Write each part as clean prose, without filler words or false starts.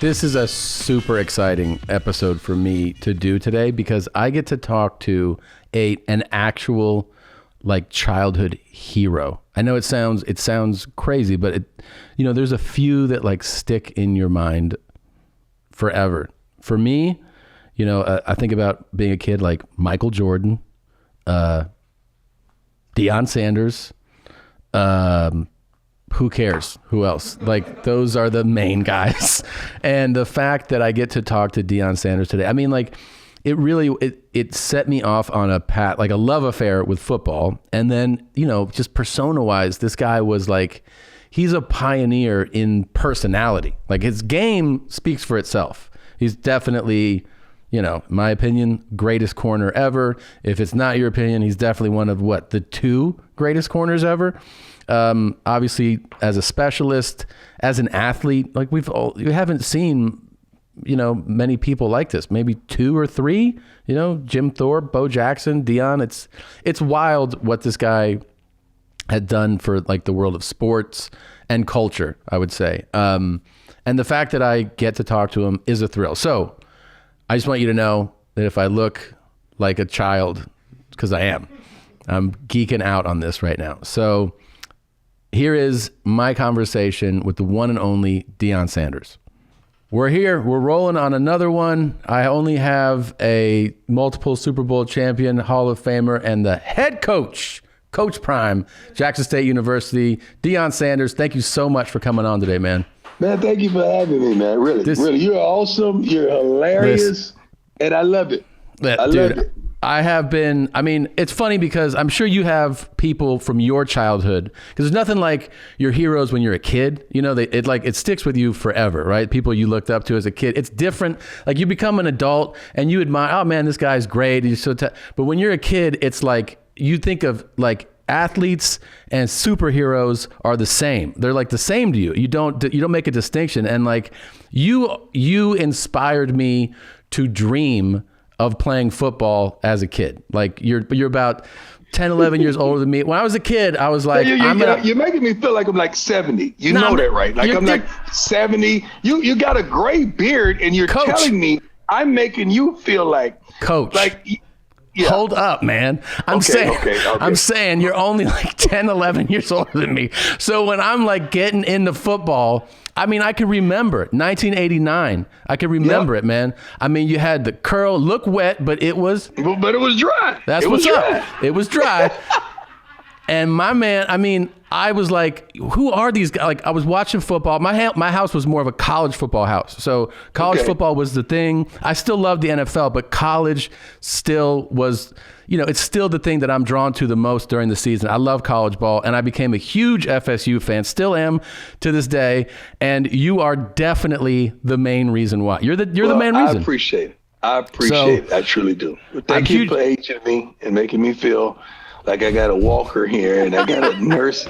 This is a super exciting episode for me to do today because I get to talk to an actual like childhood hero. I know it sounds crazy, but there's a few that like stick in your mind forever. For me, I think about being a kid like Michael Jordan, Deion Sanders, who cares? Who else? Like, those are the main guys. And the fact that I get to talk to Deion Sanders today, I mean, like, it really, it set me off on a path, like a love affair with football. And then, just persona-wise, this guy was like, he's a pioneer in personality. Like, his game speaks for itself. He's definitely, in my opinion, greatest corner ever. If it's not your opinion, he's definitely one of the two greatest corners ever. Obviously, as a specialist, as an athlete, like we haven't seen, many people like this. Maybe two or three. Jim Thorpe, Bo Jackson, Deion. It's wild what this guy had done for like the world of sports and culture, I would say. And the fact that I get to talk to him is a thrill. So I just want you to know that if I look like a child, because I am, I'm geeking out on this right now. So here is my conversation with the one and only Deion Sanders. We're here. We're rolling on another one. I only have a multiple Super Bowl champion, Hall of Famer, and the head coach, Coach Prime, Jackson State University, Deion Sanders. Thank you so much for coming on today, man. Man, thank you for having me, man. Really. You're awesome. You're hilarious. And I love it. I love it. I have been, it's funny because I'm sure you have people from your childhood, because there's nothing like your heroes when you're a kid. It sticks with you forever, right? People you looked up to as a kid. It's different. Like, you become an adult and you admire, oh man, this guy's great. He's so but when you're a kid, it's like, you think of like athletes and superheroes are the same. They're like the same to you. You don't make a distinction. And like, you inspired me to dream of playing football as a kid. Like, you're about 10, 11 years older than me. When I was a kid, I was like, you're making me feel like I'm like 70. You know that, right? Like, I'm like 70. You got a gray beard and you're telling me I'm making you feel like Coach. Like, yeah. Hold up, man. I'm saying you're only like 10, 11 years older than me. So when I'm like getting into football, I can remember 1989. I can remember it, man. You had the curl, look wet, but it was dry. That's what's up. It was dry. And my man, I was like, who are these guys? Like, I was watching football. My house was more of a college football house. So college football was the thing. I still love the NFL, but college still was, it's still the thing that I'm drawn to the most during the season. I love college ball, and I became a huge FSU fan, still am to this day. And you are definitely the main reason why. You're the main reason. I appreciate it. I truly do. Thank you for aging me and making me feel like I got a walker here and I got a nurse.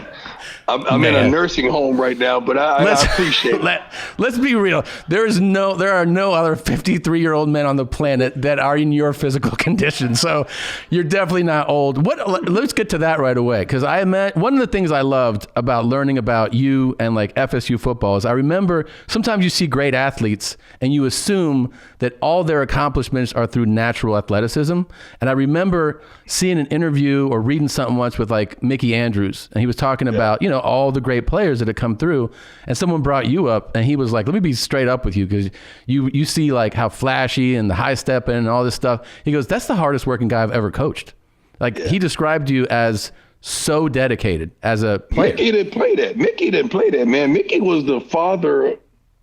I'm in a nursing home right now, but I appreciate it. Let's be real. There are no other 53-year-old men on the planet that are in your physical condition. So you're definitely not old. Let's get to that right away. Because one of the things I loved about learning about you and like FSU football is I remember sometimes you see great athletes and you assume that all their accomplishments are through natural athleticism. And I remember seeing an interview or reading something once with like Mickey Andrews, and he was talking about, all the great players that had come through, and someone brought you up and he was like, let me be straight up with you, because you see like how flashy and the high stepping and all this stuff. He goes, that's the hardest working guy I've ever coached. Like, he described you as so dedicated as a player. Mickey didn't play that, man. Mickey was the father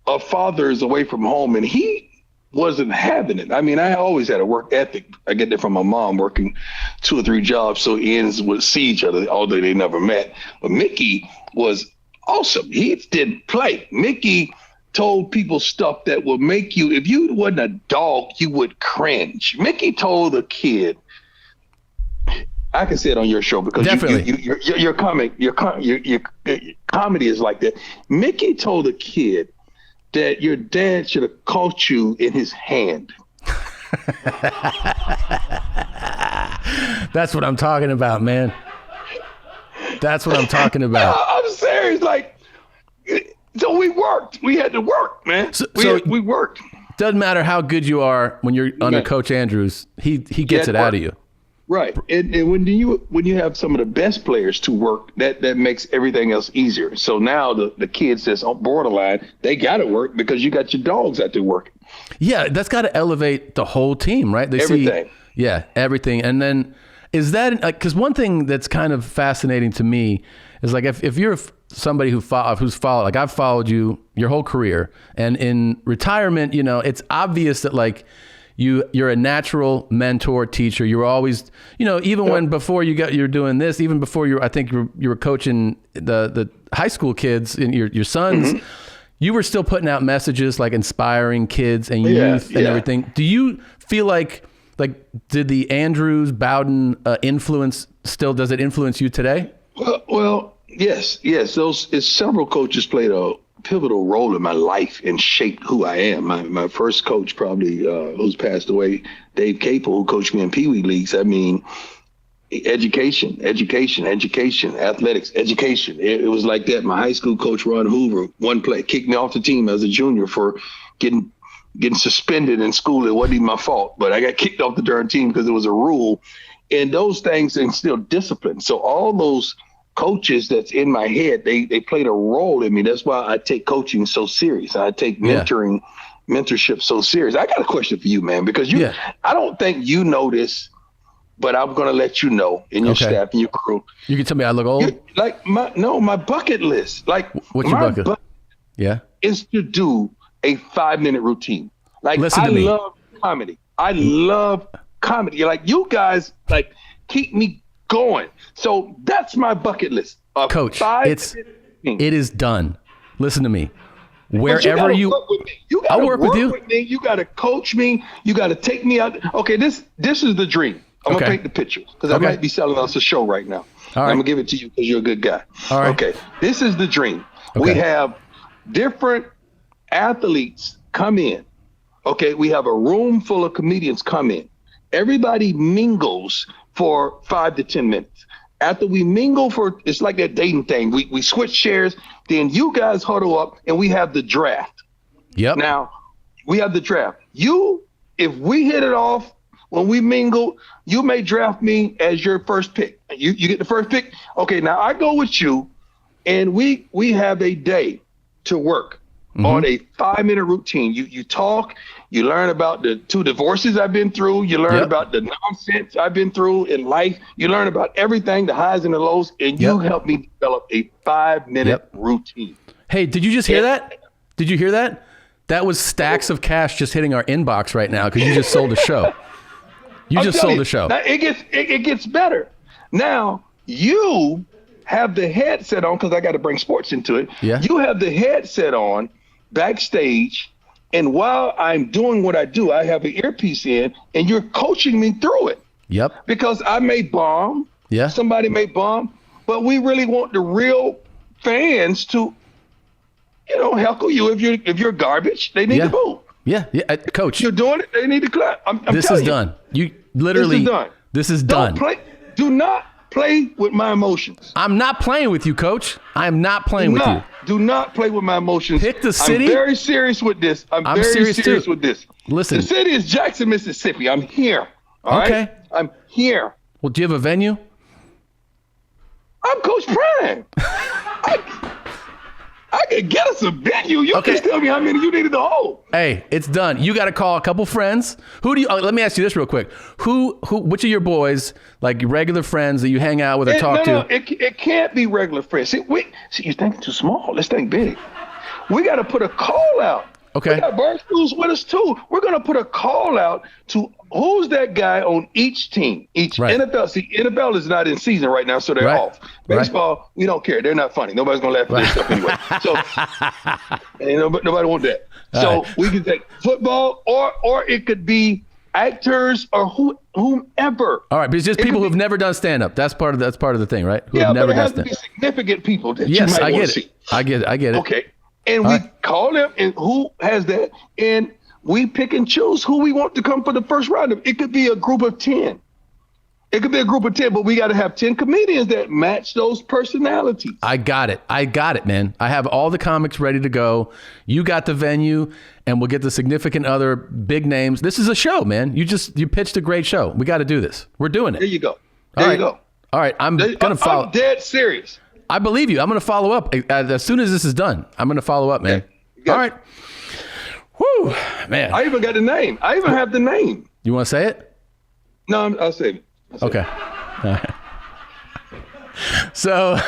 of fathers away from home, and he wasn't having it. I always had a work ethic. I get that from my mom, working 2 or 3 jobs so ends would see each other, although they never met. But Mickey was awesome. He didn't play. Mickey told people stuff that would make you, if you wasn't a dog, you would cringe. Mickey told a kid, I can say it on your show because your comedy is like that. Mickey told a kid that your dad should have caught you in his hand. That's what I'm talking about, man. That's what I'm talking about. I'm serious. Like, So we worked. We had to work, man. We worked. Doesn't matter how good you are when you're under Coach Andrews. He gets it out of you. Right. And when you have some of the best players to work, that makes everything else easier. So now the kids that's on borderline, they got to work because you got your dogs out there working. Yeah, that's got to elevate the whole team, right? They everything. Everything. And then is that because one thing that's kind of fascinating to me is like if you're somebody who's followed, like I've followed you your whole career, and in retirement, it's obvious that like you're a natural mentor, teacher. You were always, even when before you're doing this, even before I think you were coaching the high school kids and your sons, you were still putting out messages like inspiring kids and youth and everything. Do you feel like did the Andrews Bowden influence does it influence you today? Well, yes. Several coaches played a pivotal role in my life and shaped who I am. My first coach, probably who's passed away, Dave Capel, who coached me in Pee Wee leagues. I mean, education, athletics, education. It was like that. My high school coach, Ron Hoover, one play kicked me off the team as a junior for getting suspended in school. It wasn't even my fault, but I got kicked off the darn team because it was a rule. And those things instill discipline. So all those coaches that's in my head, they played a role in me. That's why I take coaching so serious. I take mentorship so serious. I got a question for you, man, because I don't think you know this, but I'm going to let you know in your staff and your crew. You can tell me I look old? My bucket list. Like, what's your bucket? Is to do a 5-minute routine. Like, Listen to me. love comedy. I love comedy. Like, you guys, like, keep me going. So that's my bucket list. Coach, it is done. Listen to me. Wherever you I'll work with you. You got to coach me. You got to take me out. Okay, this is the dream. I'm going to paint the picture because I might be selling us a show right now. All right. I'm going to give it to you because you're a good guy. All right. Okay, this is the dream. Okay. We have different athletes come in. Okay, we have a room full of comedians come in. Everybody mingles for 5 to 10 minutes. After we mingle it's like that dating thing. We switch chairs, then you guys huddle up and we have the draft. Yep. Now, we have the draft. If we hit it off when we mingle, you may draft me as your first pick. You get the first pick. Okay, now I go with you and we have a day to work on a 5-minute routine. You talk, you learn about the 2 divorces I've been through. You learn about the nonsense I've been through in life. You learn about everything, the highs and the lows, and you help me develop a 5-minute routine. Hey, did you just hear that? Did you hear that? That was stacks of cash just hitting our inbox right now because you just sold a show. You just sold a show. Now it gets better. Now you have the headset on because I got to bring sports into it. Yeah. You have the headset on backstage, and while I'm doing what I do, I have an earpiece in, and you're coaching me through it. Yep. Because I may bomb. Yeah. Somebody may bomb, but we really want the real fans to, heckle you if you're garbage. They need to boo. Yeah. Coach. You're doing it. They need to clap. This is done. You literally. This is done. This is done. Do not play with my emotions. I'm not playing with you, Coach. I am not playing with you. Do not play with my emotions. Pick the city. I'm very serious with this. I'm very serious with this. Listen. The city is Jackson, Mississippi. I'm here. All right? I'm here. Well, do you have a venue? I'm Coach Prime. I could get us a venue. You just tell me how many you needed to hold. Hey, it's done. You got to call a couple friends. Who do you? Let me ask you this real quick. Which of your boys, like regular friends that you hang out with or talk to? No, it can't be regular friends. See, you're thinking too small. Let's think big. We got to put a call out. Okay. We got Bird Schools with us too. We're going to put a call out to who's that guy on each team, NFL. See, NFL is not in season right now, so they're off. Baseball, we don't care. They're not funny. Nobody's going to laugh at this stuff anyway. So, nobody wants that. So we can take football, or it could be actors or whomever. All right, but it's just people who've never done stand up. That's part of the thing, right? Who have never but it has done to be significant people that you might want to see. I get it. Okay. And we call them, and who has that, and we pick and choose who we want to come for the first round. It could be a group of 10. It could be a group of 10, but we got to have 10 comedians that match those personalities. I got it, man. I have all the comics ready to go. You got the venue, and we'll get the significant other big names. This is a show, man. You pitched a great show. We got to do this. We're doing it. There you go. There you go. All right. I'm going to follow. I'm dead serious. I believe you. I'm going to follow up as soon as this is done. I'm going to follow up, man. Yeah. All right. Whew, man. I even got the name. I even have the name. You want to say it? No, I'll save it. Okay. All right. So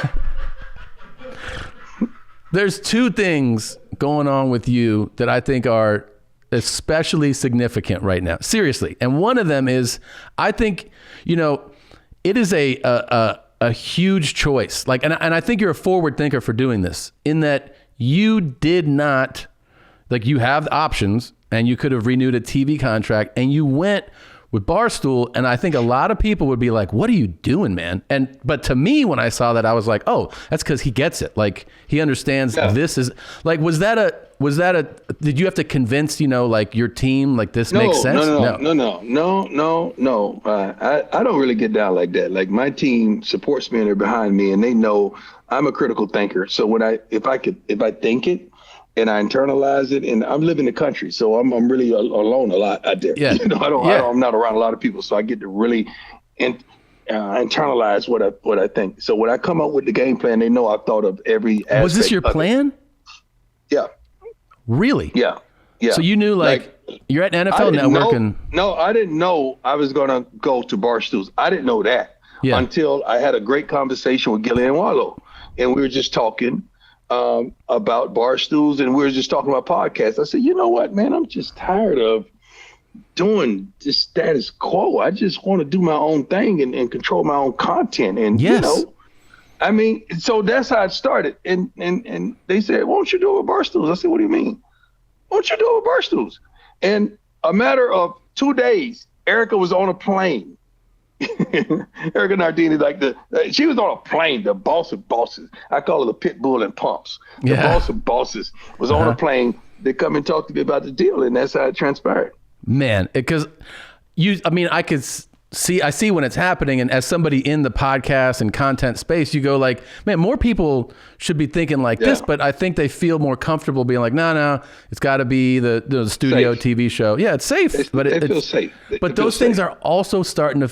there's two things going on with you that I think are especially significant right now. Seriously. And one of them is, I think, it is a huge choice. Like, and I think you're a forward thinker for doing this, in that you did not, like, you have options and you could have renewed a TV contract, and you went with Barstool. And I think a lot of people would be like, what are you doing, man? But to me, when I saw that, I was like, oh, that's because he gets it. Like, he understands this is like, did you have to convince, like, your team, like, this makes sense? No. I don't really get down like that. Like, my team supports me and they're behind me, and they know I'm a critical thinker. So if I think it, and I internalize it, and I'm living the country, so I'm really alone a lot out there. Yeah. I'm not around a lot of people, so I get to really internalize what I think. So when I come up with the game plan, they know I've thought of every aspect. Was this your plan? Yeah. Really? Yeah. So you knew, like you're at NFL Network No, I didn't know I was going to go to Barstools. I didn't know that until I had a great conversation with Gillian Wallow, and we were just talking about Barstools, and we were just talking about podcasts. I said, you know what, man, I'm just tired of doing this status quo. I just want to do my own thing and control my own content. And, so that's how it started. And they said, why don't you do it with Barstools? I said, what do you mean? Why don't you do it with Barstools? And a matter of 2 days, Erica was on a plane. Erica Nardini, she was on a plane, the boss of bosses. I call her the pit bull and pumps. The boss of bosses was on a plane. They come and talk to me about the deal, and that's how it transpired. Man, because I see when it's happening, and as somebody in the podcast and content space, you go like, man, more people should be thinking like this, but I think they feel more comfortable being like, no, it's got to be the studio safe. TV show. Yeah, it's safe, it feels safe. But those things are also starting to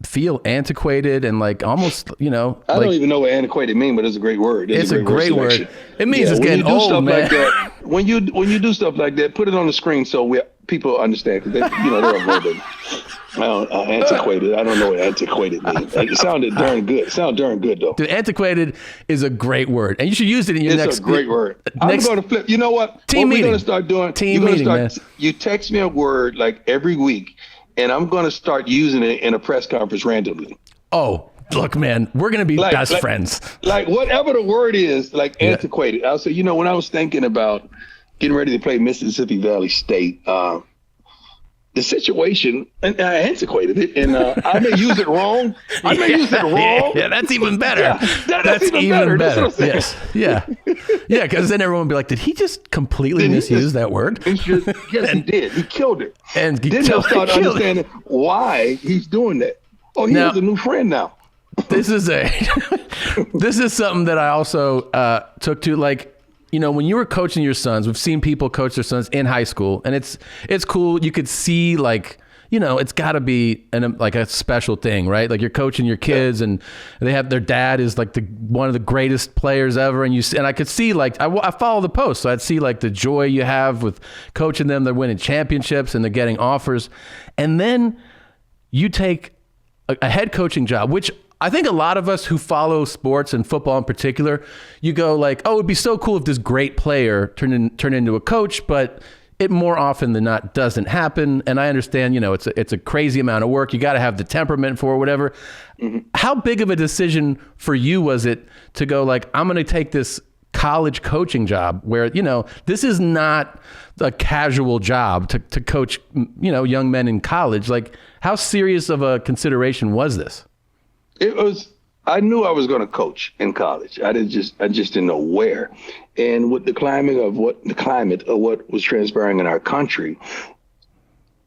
feel antiquated and like almost, I don't even know what antiquated means, but it's a great word. It's a great word. It means it's getting old, man. Like that, when you do stuff like that, put it on the screen so people understand, because they're a little bit antiquated. I don't know what antiquated means. It sounded darn good. It sounded darn good, though. Dude, antiquated is a great word, and you should use it in your next. It's a great word. I'm going to flip. You know what? Team meeting. We're going to start doing. Team meeting, man. You text me a word like every week, and I'm going to start using it in a press conference randomly. Oh, look, man, we're going to be best friends. Like whatever the word is, like antiquated. I'll say, when I was thinking about getting ready to play Mississippi Valley State, the situation, and I antiquated it, and I may use it wrong. Yeah, that's even better. That's even better. Yes. Yeah. Yeah, because then everyone will be like, did he just completely misuse that word? Yes, he did. He killed it. And then they'll start understanding why he's doing that. Oh, he has a new friend now. This is something that I also took to, like, when you were coaching your sons, we've seen people coach their sons in high school, and it's cool. You could see, like, it's got to be a special thing, right? Like, you're coaching your kids, and they have their dad is like one of the greatest players ever, and I could see, like, I follow the post, so I'd see like the joy you have with coaching them. They're winning championships and they're getting offers, and then you take a head coaching job, which I think a lot of us who follow sports and football in particular, you go like, oh, it'd be so cool if this great player turned into a coach, but it more often than not doesn't happen. And I understand, it's a crazy amount of work. You got to have the temperament for whatever. Mm-hmm. How big of a decision for you was it to go like, I'm going to take this college coaching job where, this is not a casual job to coach, young men in college. Like, how serious of a consideration was this? It was. I knew I was going to coach in college. I just didn't know where. And with the climate of what was transpiring in our country,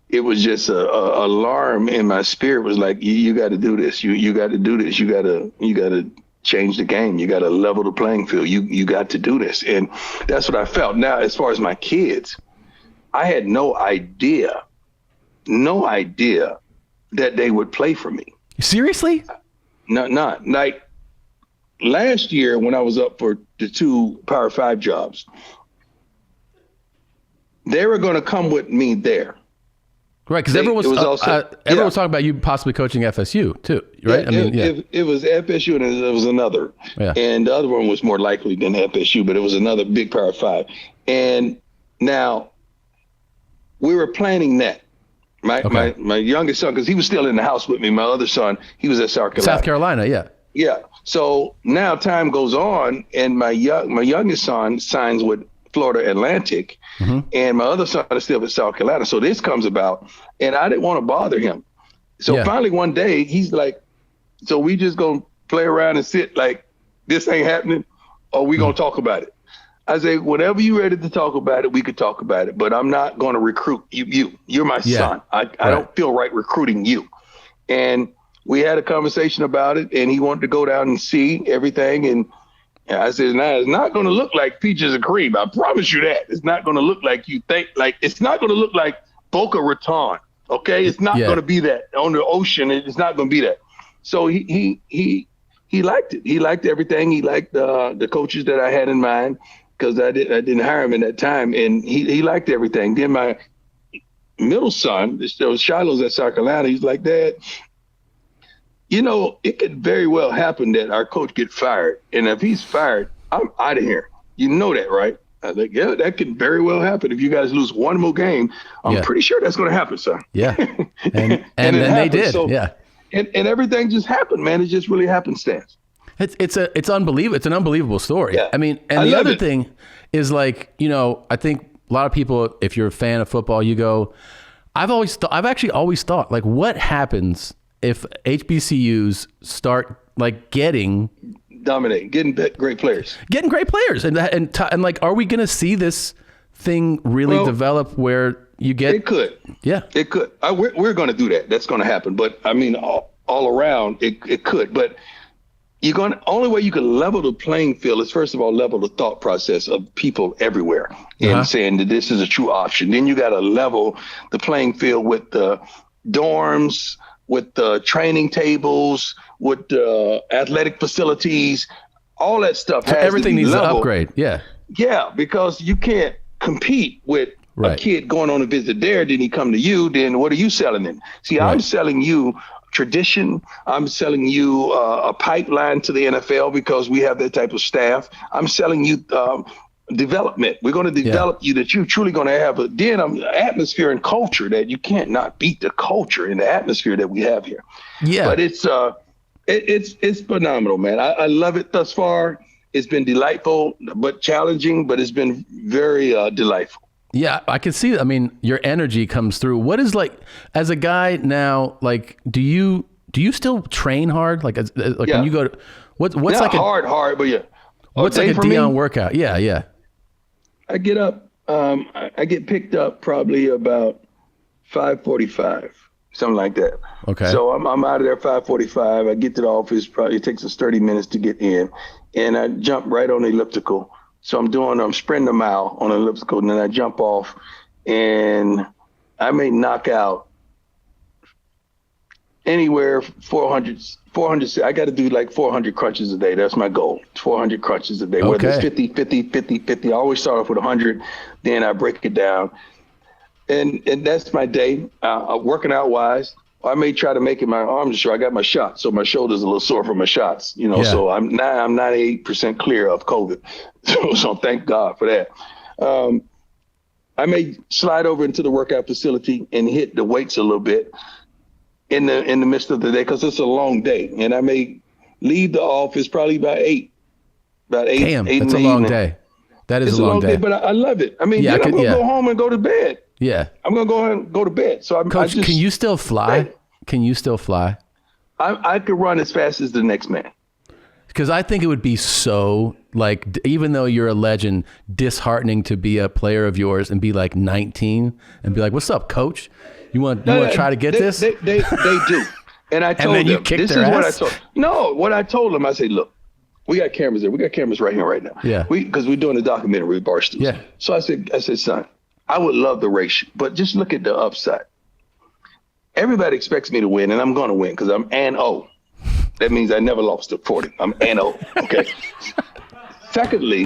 it was just a alarm in my spirit. Was like, you got to do this. You got to do this. You got to change the game. You got to level the playing field. You got to do this. And that's what I felt. Now, as far as my kids, I had no idea that they would play for me. Seriously? Not like last year when I was up for the 2 Power 5 jobs, they were going to come with me there. Right, because everyone was talking about you possibly coaching FSU too, right? It was FSU and it was another. Yeah. And the other one was more likely than FSU, but it was another big Power 5. And now we were planning that. My youngest son, because he was still in the house with me. My other son, he was at South Carolina. Yeah. Yeah. So now time goes on, and my youngest son signs with Florida Atlantic, and my other son is still with South Carolina. So this comes about, and I didn't want to bother him. So finally one day he's like, so we just gonna play around and sit like this ain't happening, or we gonna talk about it? I say, whenever you're ready to talk about it, we could talk about it, but I'm not going to recruit you. You're my son. I don't feel right recruiting you. And we had a conversation about it, and he wanted to go down and see everything. And I said, nah, it's not going to look like peaches and cream. I promise you that. It's not going to look like you think. Like, it's not going to look like Boca Raton. Okay, it's not going to be that on the ocean. It's not going to be that. So he liked it. He liked everything. He liked the coaches that I had in mind, because I didn't hire him in that time, and he liked everything. Then my middle son, Shiloh's at South Carolina, he's like, Dad, it could very well happen that our coach get fired, and if he's fired, I'm out of here. You know that, right? I think, yeah, that could very well happen. If you guys lose one more game, I'm pretty sure that's going to happen, son. Yeah, and then they did. So, and everything just happened, man. It just really happenstance. It's unbelievable. It's an unbelievable story. Yeah. I mean, and the other thing is, like, I think a lot of people, if you're a fan of football, you go, I've actually always thought, like, what happens if HBCUs start like getting great players, and like, are we going to see this thing really develop where you get? It could. Yeah, it could. We're going to do that. That's going to happen. But I mean, all around, it could. But only way you can level the playing field is, first of all, level the thought process of people everywhere and saying that this is a true option. Then you got to level the playing field with the dorms, with the training tables, with the athletic facilities, all that stuff. So everything needs to upgrade. Yeah. Yeah, because you can't compete with a kid going on a visit there. Then he come to you. Then what are you selling him? See, I'm selling you tradition. I'm selling you a pipeline to the NFL because we have that type of staff. I'm selling you development. We're going to develop you that you're truly going to have an atmosphere and culture that you can't not beat the culture and the atmosphere that we have here. Yeah. But it's phenomenal, man. I love it thus far. It's been delightful, but challenging, but it's been very delightful. Yeah, I can see that. I mean, your energy comes through. What is, like, as a guy now, like, do you still train hard? Like, when you go to, what's not like hard, but yeah. What's like a Deion workout? Yeah. I get up, I get picked up probably about 5:45, something like that. Okay. So I'm out of there 5:45. I get to the office, probably it takes us 30 minutes to get in, and I jump right on the elliptical. So I'm sprinting a mile on an elliptical, and then I jump off, and I may knock out anywhere 400. I got to do like 400 crunches a day. That's my goal. 400 crunches a day. Okay. Whether it's 50. I always start off with 100, then I break it down, and that's my day. Working out wise, I may try to make it my arms sure. I got my shot, so my shoulder's a little sore from my shots. So I'm 98% clear of COVID. So thank God for that. I may slide over into the workout facility and hit the weights a little bit in the midst of the day, because it's a long day, and I may leave the office probably about 8. Damn, that's a long day. That is a long day. But I love it. I mean, I'm gonna go home and go to bed. Yeah, I'm gonna go ahead and go to bed. So Coach, can you still fly? Can you still fly? I could run as fast as the next man. Because I think it would be so, like, even though you're a legend, disheartening to be a player of yours and be like 19 and be like, "What's up, coach? You want to try to get this?" They do. And I told then you them, kicked this their is what I ass? told. No, what I told them, I said, look, we got cameras there. We got cameras right here, right now. Yeah. Because we're doing a documentary with Barstool. Yeah. So I said, son, I would love to race you, but just look at the upside. Everybody expects me to win, and I'm going to win because I'm an O. That means I never lost to 40. I'm an O. Okay. Secondly,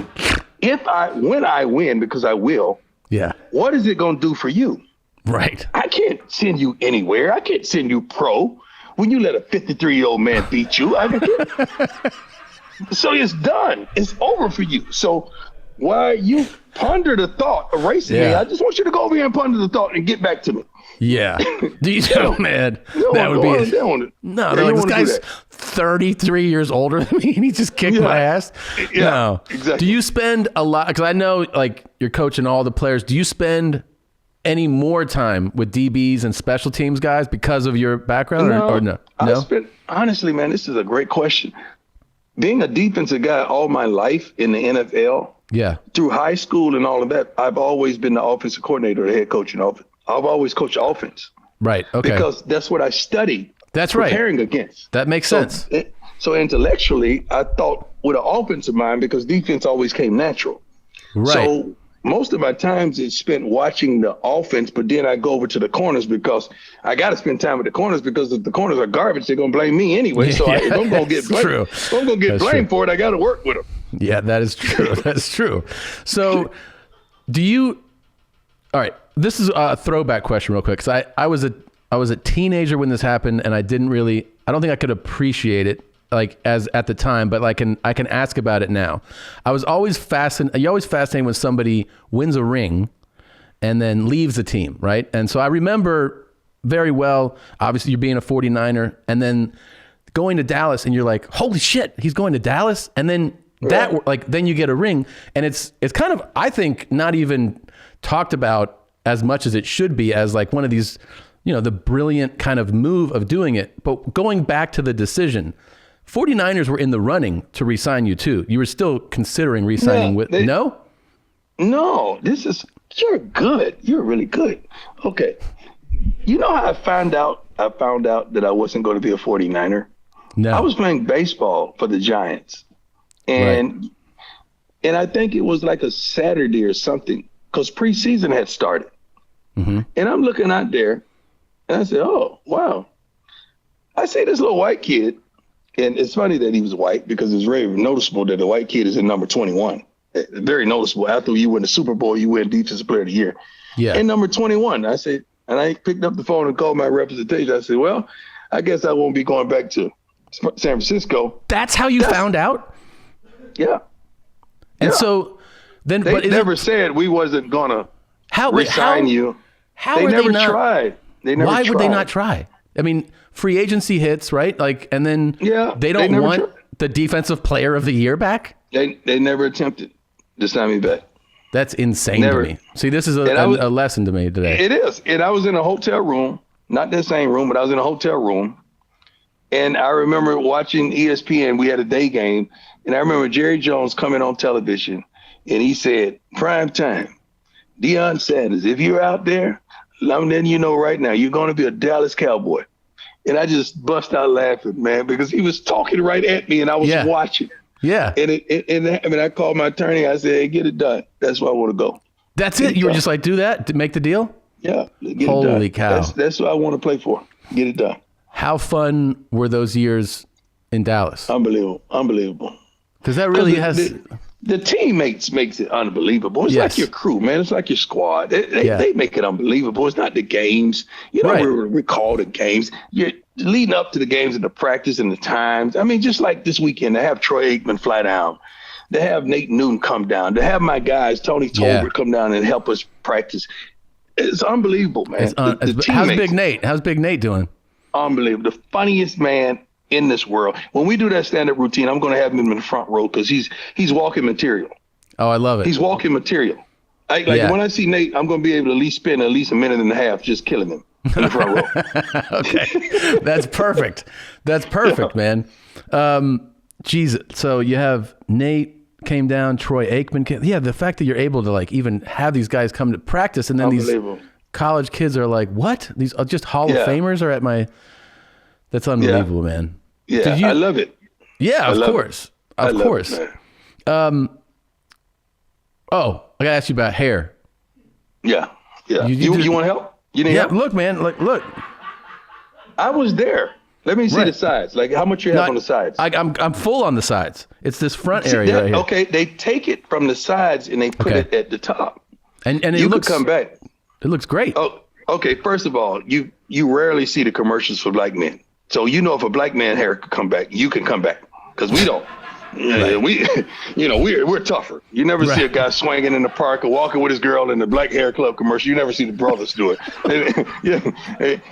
when I win, because I will, Yeah. what is it going to do for you? Right. I can't send you anywhere. I can't send you pro when you let a 53-year-old man beat you. So it's done. It's over for you. So while you ponder the thought of racing me, I just want you to go over here and ponder the thought and get back to me. Yeah. Do you know, man? That would be no. They're like, this guy's 33 years older than me, and he just kicked my ass. Yeah, no. exactly. Do you spend a lot? Because I know, like, you're coaching all the players. Do you spend any more time with DBs and special teams guys because of your background, or no? Honestly, man, this is a great question. Being a defensive guy all my life in the NFL, through high school and all of that, I've always been the offensive coordinator, the head coach in offense. I've always coached offense. Right. Okay. Because that's what I studied. That's preparing against. That makes sense. So intellectually, I thought with an offensive mind because defense always came natural. Right. So most of my times is spent watching the offense, but then I go over to the corners because I got to spend time with the corners because if the corners are garbage, they're going to blame me anyway. So if I'm going to get blamed, if I'm going to get blamed for it, I got to work with them. Yeah, that is true. That's true. So all right, this is a throwback question real quick. Cause I was a teenager when this happened and I don't think I could appreciate it like as at the time, but I can ask about it now. You're always fascinated when somebody wins a ring and then leaves the team, right? And so I remember very well, obviously you're being a 49er and then going to Dallas and you're like, holy shit, he's going to Dallas. And then then you get a ring and it's kind of, I think, not even talked about as much as it should be as like one of these, the brilliant kind of move of doing it. But going back to the decision, 49ers were in the running to re-sign you too. You were still considering re-signing no? No, you're good. You're really good. Okay. You know how I found out that I wasn't going to be a 49er? No. I was playing baseball for the Giants. And I think it was like a Saturday or something because preseason had started. Mm-hmm. And I'm looking out there and I said, oh, wow. I see this little white kid. And it's funny that he was white because it's very noticeable that the white kid is in number 21. Very noticeable. After you win the Super Bowl, you win Defensive Player of the Year. Yeah. And number 21. I said, and I picked up the phone and called my representation. I said, well, I guess I won't be going back to San Francisco. That's how you found out? Yeah. And so then they never said we wasn't gonna resign you. They never tried. Why would they not try? I mean, free agency hits, right? Like, and then they don't want the defensive player of the year back. They never attempted to sign me back. That's insane to me. See, this is a lesson to me today. It is. And I was in a hotel room, not the same room, but I was in a hotel room. And I remember watching ESPN. We had a day game. And I remember Jerry Jones coming on television. And he said, prime time, Deion Sanders, if you're out there, I'm letting you know right now, you're going to be a Dallas Cowboy. And I just bust out laughing, man, because he was talking right at me and I was watching. Yeah. And I called my attorney. I said, hey, get it done. That's where I want to go. That's it? You were just like, do that? To make the deal? Yeah. Holy cow. That's what I want to play for. Get it done. How fun were those years in Dallas? Unbelievable. Because that really has... The teammates makes it unbelievable. It's like your crew, man. It's like your squad. They make it unbelievable. It's not the games. You don't recall the games. You're leading up to the games and the practice and the times. I mean, just like this weekend, to have Troy Aikman fly down, to have Nate Newton come down, to have my guys, Tony Tolbert, come down and help us practice. It's unbelievable, man. How's Big Nate? How's Big Nate doing? Unbelievable. The funniest man in this world. When we do that stand-up routine, I'm going to have him in the front row because he's walking material. Oh, I love it. He's walking material. When I see Nate, I'm going to be able to spend at least a minute and a half just killing him in the front row. Okay. That's perfect. That's perfect, man. geez, so you have Nate came down, Troy Aikman came. Yeah, the fact that you're able to like even have these guys come to practice, and then these college kids are like, what? These are just Hall of Famers are at my. That's unbelievable, man. Yeah, I love it. Yeah, of course. Of course. Oh, I gotta ask you about hair. Yeah. You want help? You need help? Look, man. Look. I was there. Let me see the sides. Like how much you have on the sides. I'm full on the sides. It's this front area right here. Okay, they take it from the sides and they put it at the top. And it you looks could come back. It looks great. Oh, okay. First of all, you rarely see the commercials for black men. So you know if a black man hair could come back, you can come back because we don't. Right. We're tougher. You never see a guy swinging in the park or walking with his girl in the Black Hair Club commercial. You never see the brothers do it.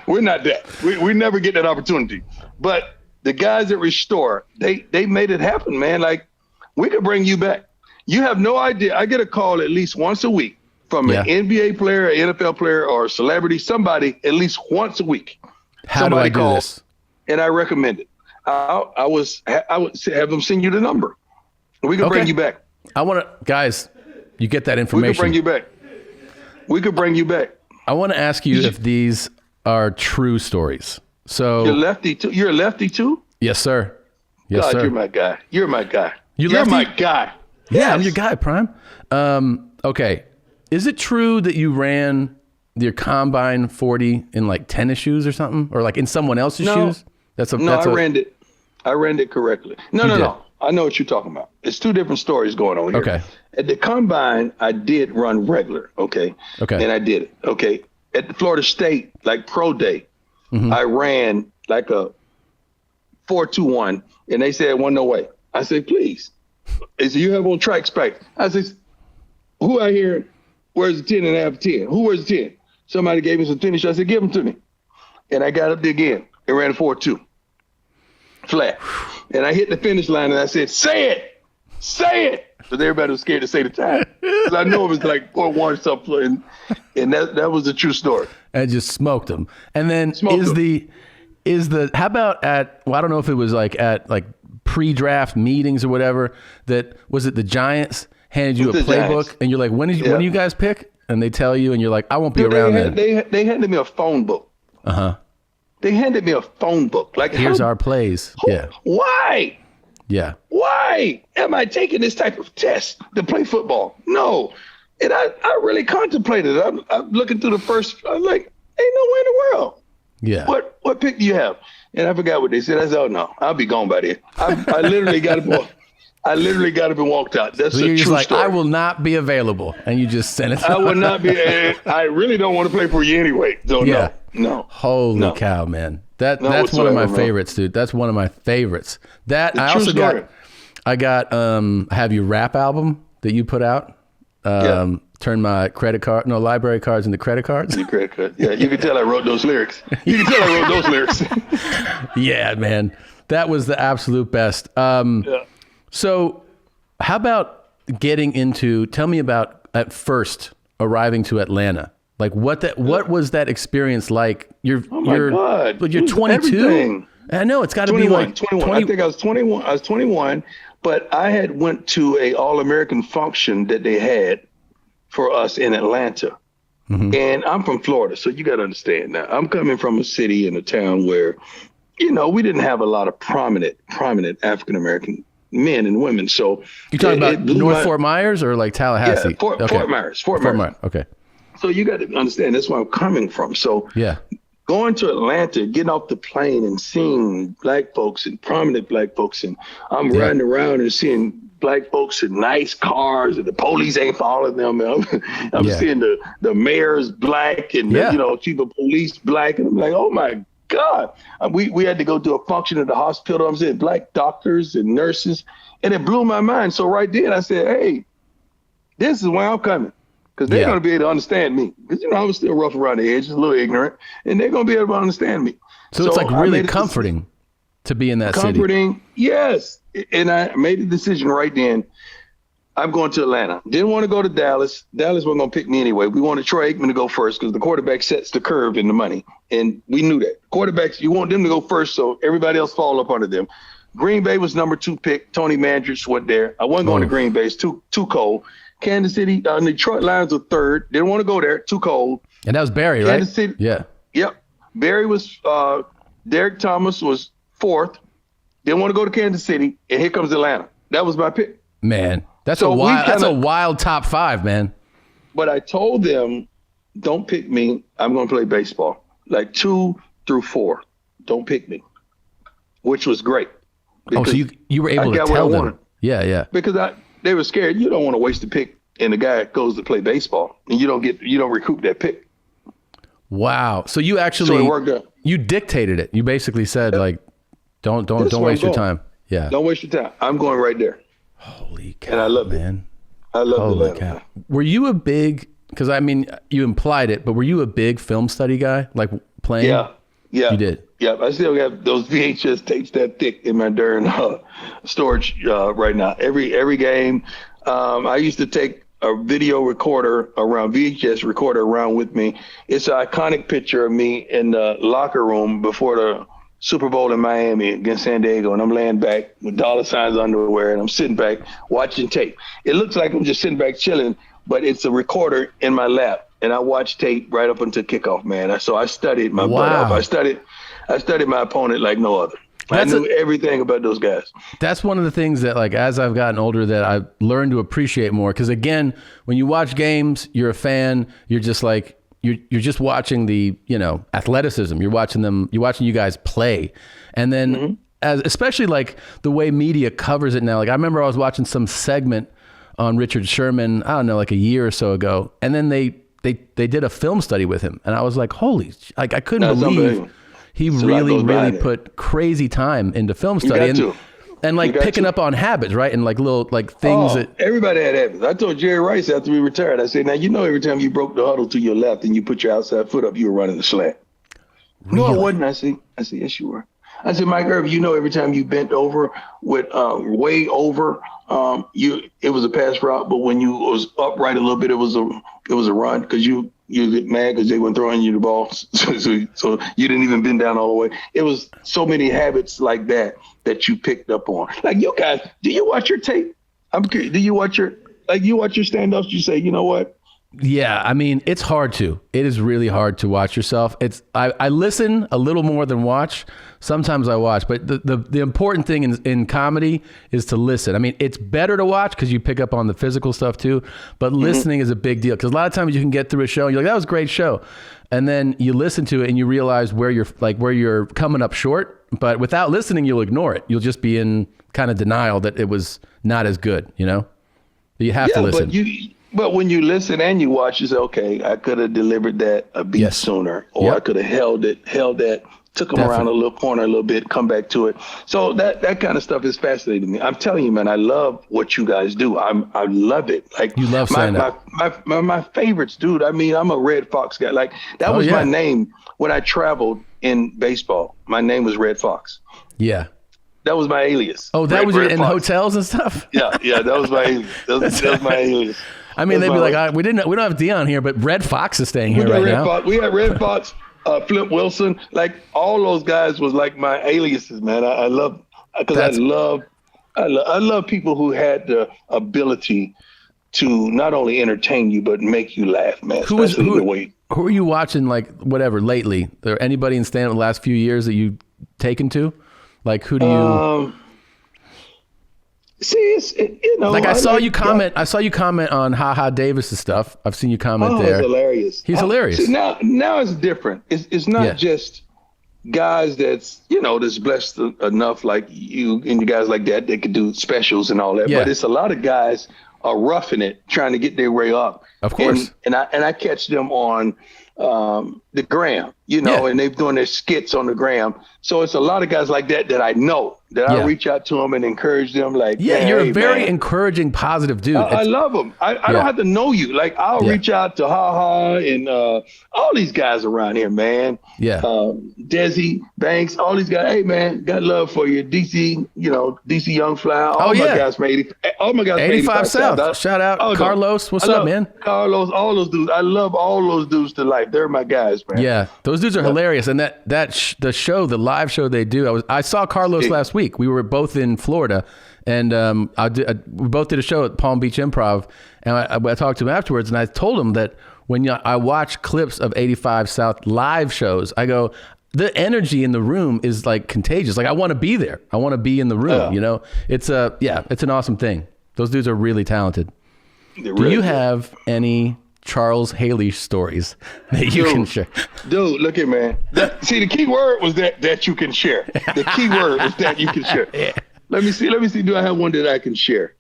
We're not that. We never get that opportunity. But the guys at Restore, they made it happen, man. Like we could bring you back. You have no idea. I get a call at least once a week from an NBA player, an NFL player, or a celebrity, somebody at least once a week. How do I do this? And I recommend it. I would have them send you the number. We could bring you back. I want to, guys, you get that information. We could bring you back. I want to ask you if these are true stories. So you're lefty too. You're a lefty too? Yes, sir. Yes, God, sir. You're my guy. You're my guy. You're my guy. Yeah, yes. I'm your guy, Prime. Okay. Is it true that you ran your combine 40 in like tennis shoes or something, or like in someone else's shoes? I ran it correctly. No. I know what you're talking about. It's two different stories going on here. Okay. At the combine, I did run regular. Okay. And I did it. Okay. At the Florida State, like pro day, I ran like a 4.21, and they said, "Well, no way." I said, "Please." They said, "You have on track specs." I said, "Who out here wears a 10 and a half 10? Who wears a 10? Somebody gave me some tennis shoes. I said, "Give them to me." And I got up there again. It ran a 4.2 flat. And I hit the finish line and I said, say it. Because everybody was scared to say the time. Because I know it was like 4.1 something. And that was the true story. And just smoked them. And then how about at, well, I don't know if it was like at like pre-draft meetings or whatever, that was it the Giants handed you a playbook Giants. And you're like, when do you guys pick? And they tell you and you're like, I won't be around then. They handed me a phone book. Uh-huh. They handed me a phone book. Like, here's our plays. Yeah. Why? Yeah. Why am I taking this type of test to play football? No. And I really contemplated it. I'm looking through the first. I'm like, ain't nowhere in the world. Yeah. What pick do you have? And I forgot what they said. I said, oh no, I'll be gone by then. I literally got up. I literally got up and walked out. That's so a true story. I will not be available, and you just sent it. I will not be. I really don't want to play for you anyway. So no. Holy cow, man! That's one of my favorites, dude. That's one of my favorites. I got Have You Rap album that you put out. Turn my library cards into credit cards. Your credit card. Yeah, you can tell I wrote those lyrics. Yeah, man, that was the absolute best. So how about tell me about at first arriving to Atlanta. Like what was that experience like? You're 22. Everything. I know it's got to be like 21. I think I was 21. I was 21, but I had went to a All-American function that they had for us in Atlanta. Mm-hmm. And I'm from Florida, so you got to understand now. I'm coming from a city and a town where, we didn't have a lot of prominent African-American men and women. So you're talking about Fort Myers or like Tallahassee? Yeah, Fort Myers. Fort Myers. Okay. So you got to understand, that's where I'm coming from. So going to Atlanta, getting off the plane and seeing black folks and prominent black folks, and I'm riding around and seeing black folks in nice cars, and the police ain't following them. I'm seeing the mayor's black and chief of police black, and I'm like, oh my God. We had to go do a function at the hospital. I'm seeing black doctors and nurses, and it blew my mind. So right then I said, hey, this is where I'm coming. Because they're going to be able to understand me. Because, I was still rough around the edges, a little ignorant, and they're going to be able to understand me. So it's like really comforting to be in that city. Comforting, yes. And I made a decision right then. I'm going to Atlanta. Didn't want to go to Dallas. Dallas wasn't going to pick me anyway. We wanted Troy Aikman to go first because the quarterback sets the curve in the money. And we knew that. Quarterbacks, you want them to go first so everybody else fall up under them. Green Bay was number 2 pick. Tony Mandrich went there. I wasn't going to Green Bay. It's too cold. Kansas City, Detroit Lions were 3rd. Didn't want to go there. Too cold. And that was Barry, right? Kansas City. Yeah. Yep. Barry was, Derek Thomas was 4th. Didn't want to go to Kansas City. And here comes Atlanta. That was my pick. Man, that's a wild top 5, man. But I told them, don't pick me. I'm going to play baseball. Like 2 through 4. Don't pick me. Which was great. Oh, so you were able to tell them. Yeah. Because they were scared. You don't want to waste a pick and the guy goes to play baseball and you don't recoup that pick. Wow. So you actually, so it worked out. You dictated it. You basically said like, don't waste your time. Yeah. Don't waste your time. I'm going right there. Holy cow, and I love man. I love Atlanta. Were you a big, because I mean, you implied it, but were you a big film study guy? Like playing? Yeah. You did? Yeah. I still got those VHS tapes that thick in my darn storage right now. Every game. I used to take a video recorder around, VHS recorder around with me. It's an iconic picture of me in the locker room before the Super Bowl in Miami against San Diego, and I'm laying back with dollar signs underwear, and I'm sitting back watching tape. It looks like I'm just sitting back chilling, but it's a recorder in my lap, and I watch tape right up until kickoff, man. So I studied my butt off. I studied my opponent like no other. I knew everything about those guys. That's one of the things that, like, as I've gotten older, that I've learned to appreciate more. Because again, when you watch games, you're a fan. You're just like, you're just watching the, athleticism. You're watching you guys play. And then especially like the way media covers it now. Like I remember I was watching some segment on Richard Sherman, I don't know, like a year or so ago. And then they did a film study with him. And I was like, I couldn't believe he really put crazy time into film study. And like picking up on habits, right? And like little things that everybody had habits. I told Jerry Rice after we retired, I said, now every time you broke the huddle to your left and you put your outside foot up, you were running the slant. Really? No, I wasn't. I said, yes, you were. I said, Mike Irvin, every time you bent over with way over, it was a pass route, but when you was upright a little bit, it was a run because you get mad because they weren't throwing you the ball, so you didn't even bend down all the way. It was so many habits like that you picked up on. Like you guys, do you watch your tape? I'm curious. Do you watch your stand-ups? You say, you know what? Yeah, I mean, it's hard to. It is really hard to watch yourself. I listen a little more than watch. Sometimes I watch, but the important thing in comedy is to listen. I mean, it's better to watch because you pick up on the physical stuff too, but listening is a big deal because a lot of times you can get through a show and you're like, that was a great show. And then you listen to it and you realize where you're coming up short, but without listening, you'll ignore it. You'll just be in kind of denial that it was not as good, You have to listen. But when you listen and you watch, you say, okay, I could have delivered that a beat sooner, or I could have held that, took them around a little corner a little bit, come back to it. So that kind of stuff is fascinating to me. I'm telling you, man, I love what you guys do. I love it. Like you love stand-up. My favorites, dude. I mean, I'm a Red Fox guy. Like that was my name when I traveled in baseball. My name was Red Fox. Yeah. That was my alias. Oh, that was in hotels and stuff? Yeah, that was my alias. That was my alias. I mean, they'd be like, we don't have Deion here, but Red Fox is staying here right now. We had Red Fox, Flip Wilson, like all those guys was like my aliases, man. I love people who had the ability to not only entertain you but make you laugh, man. Who are you watching, like whatever lately? There anybody in stand-up the last few years that you taken to? Like who do you? See, I saw you comment. I saw you comment on Ha Ha Davis's stuff. I've seen you comment there. He's hilarious. He's hilarious. See, now it's different. It's not just guys that's blessed enough like you and you guys like that could do specials and all that. Yeah. But it's a lot of guys are roughing it, trying to get their way up. Of course. And I catch them on the gram, and they're doing their skits on the gram. So it's a lot of guys like that I know that I reach out to them and encourage them. Like, you're a very encouresi, positive dude. I love them. I don't have to know you. Like I'll reach out to Ha Ha and all these guys around here, man. Yeah. Desi Banks, all these guys. Hey, man, got love for you. DC, DC Young Fly. All my guys from 85 South. Shout out Carlos. What's up, man? all those dudes. I love all those dudes to life. They're my guys, man. Yeah, those dudes are hilarious. And the live show they do. I saw Carlos last week. We were both in Florida, and we both did a show at Palm Beach Improv. And I talked to him afterwards, and I told him that when I watch clips of 85 South live shows, I go, the energy in the room is like contagious. Like I want to be there. I want to be in the room. You know, it's an awesome thing. Those dudes are really talented. Do you have any Charles Haley stories that you can share? Dude, look at man. See, the key word was that you can share. The key word was that you can share. Yeah. Let me see. Do I have one that I can share?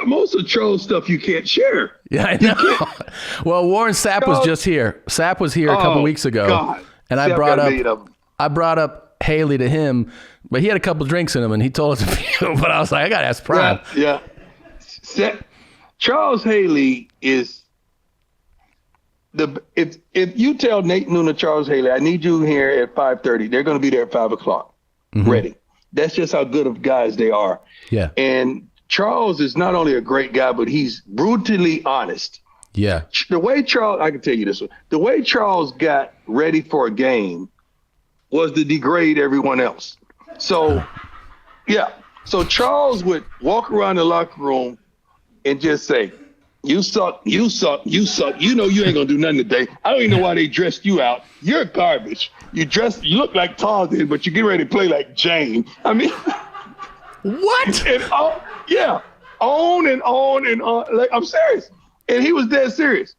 Most of Charles stuff you can't share. Yeah, I know. Well, Warren Sapp was just here. Sapp was here a couple weeks ago. God. And Sapp I brought up Haley to him, but he had a couple drinks in him, and he told us a few. But I was like, I got to ask Prime. Yeah. Charles Haley is if you tell Nate Noon or Charles Haley, I need you here at 5:30, they're going to be there at 5 o'clock, ready. That's just how good of guys they are. Yeah. And Charles is not only a great guy, but he's brutally honest. Yeah. The way I can tell you this one. The way Charles got ready for a game was to degrade everyone else. So, yeah. So Charles would walk around the locker room and just say, you suck, you suck, you suck. You know you ain't gonna do nothing today. I don't even know why they dressed you out. You're garbage. You look like Tarzan, but you get ready to play like Jane. I mean, what? And on and on and on. Like, I'm serious. And he was dead serious.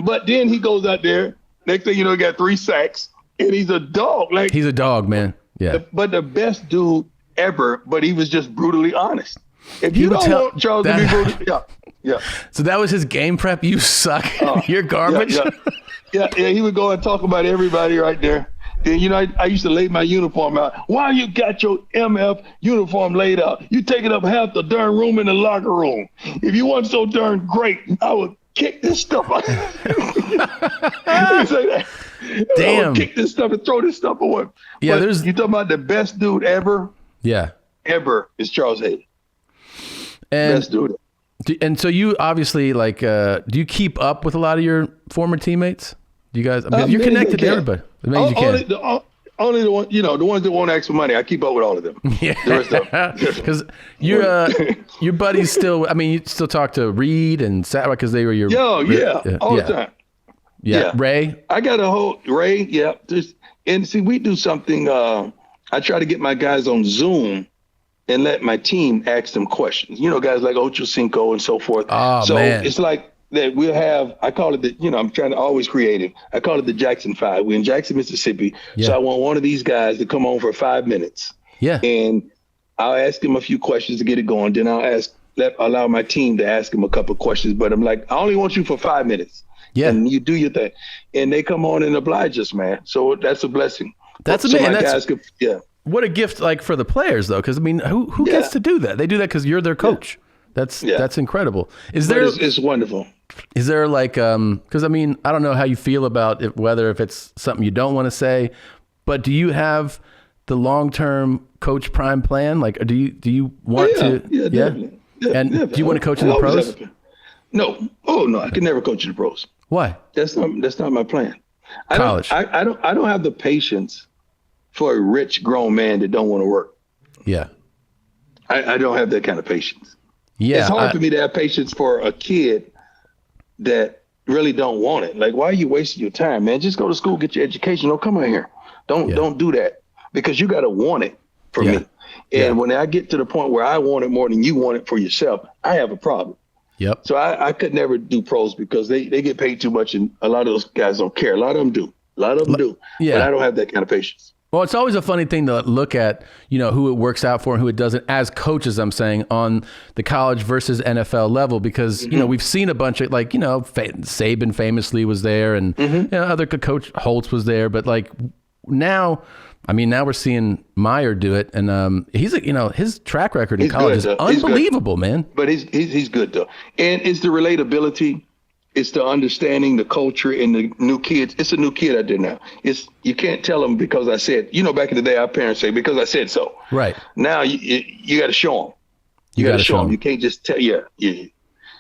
But then he goes out there. Next thing you know, he got 3 sacks, and he's a dog. Like he's a dog, man. Yeah. But the best dude ever. But he was just brutally honest. If you don't want Charles to be brutal, yeah. So that was his game prep. You suck. You're garbage. Yeah. He would go and talk about everybody right there. Then, you know, I used to lay my uniform out. Why you got your MF uniform laid out? You taking up half the darn room in the locker room. If you weren't so darn great, I would kick this stuff out. Say that. Damn. I would kick this stuff and throw this stuff away. Yeah, but you talking about the best dude ever? Yeah. Ever is Charles Haley. And best dude. And so you obviously do you keep up with a lot of your former teammates? Do you guys? Because you're connected to everybody. Only the one, the ones that won't ask for money. I keep up with all of them. Yeah, because your buddies still. I mean, you still talk to Reed and Sapp because they were your. All the time. Yeah, Ray. I got a whole Ray. Yeah, and see, we do something. I try to get my guys on Zoom and let my team ask them questions. Guys like Ocho Cinco and so forth. Oh, so man. It's like that we'll have, I call it I'm trying to always creative. I call it the Jackson 5. We're in Jackson, Mississippi. Yeah. So I want one of these guys to come on for 5 minutes. Yeah. And I'll ask him a few questions to get it going. Then I'll allow my team to ask him a couple of questions. But I'm like, I only want you for 5 minutes. Yeah. And you do your thing. And they come on and oblige us, man. So that's a blessing. That's amazing. What a gift, for the players, though, because I mean, who gets to do that? They do that because you're their coach. That's incredible. It's wonderful. Is there because I mean, I don't know how you feel about it, whether if it's something you don't want to say, but do you have the long-term Coach Prime plan? Like, do you want to? Yeah, definitely. Yeah, and definitely. do you want to coach in the pros? No. Oh no, I can never coach in the pros. Why? That's not my plan. College. I don't have the patience for a rich grown man that don't want to work. Yeah. I don't have that kind of patience. Yeah. It's hard for me to have patience for a kid that really don't want it. Like, why are you wasting your time, man? Just go to school, get your education. Don't come out here. Don't do that, because you got to want it for me. And when I get to the point where I want it more than you want it for yourself, I have a problem. Yep. So I could never do pros because they get paid too much, and a lot of those guys don't care. A lot of them do. Yeah. But I don't have that kind of patience. Well, it's always a funny thing to look at, who it works out for and who it doesn't, as coaches, I'm saying, on the college versus NFL level, because, we've seen a bunch of, Saban famously was there, and other coach Holtz was there. But now we're seeing Meyer do it, and he's his track record in college is unbelievable, man. But he's good though, and it's the relatability. It's the understanding the culture and the new kids. It's a new kid out there now. You can't tell them because I said. Back in the day, our parents say because I said so. Right. Now you got to show them. You got to show them. You can't just tell. Yeah.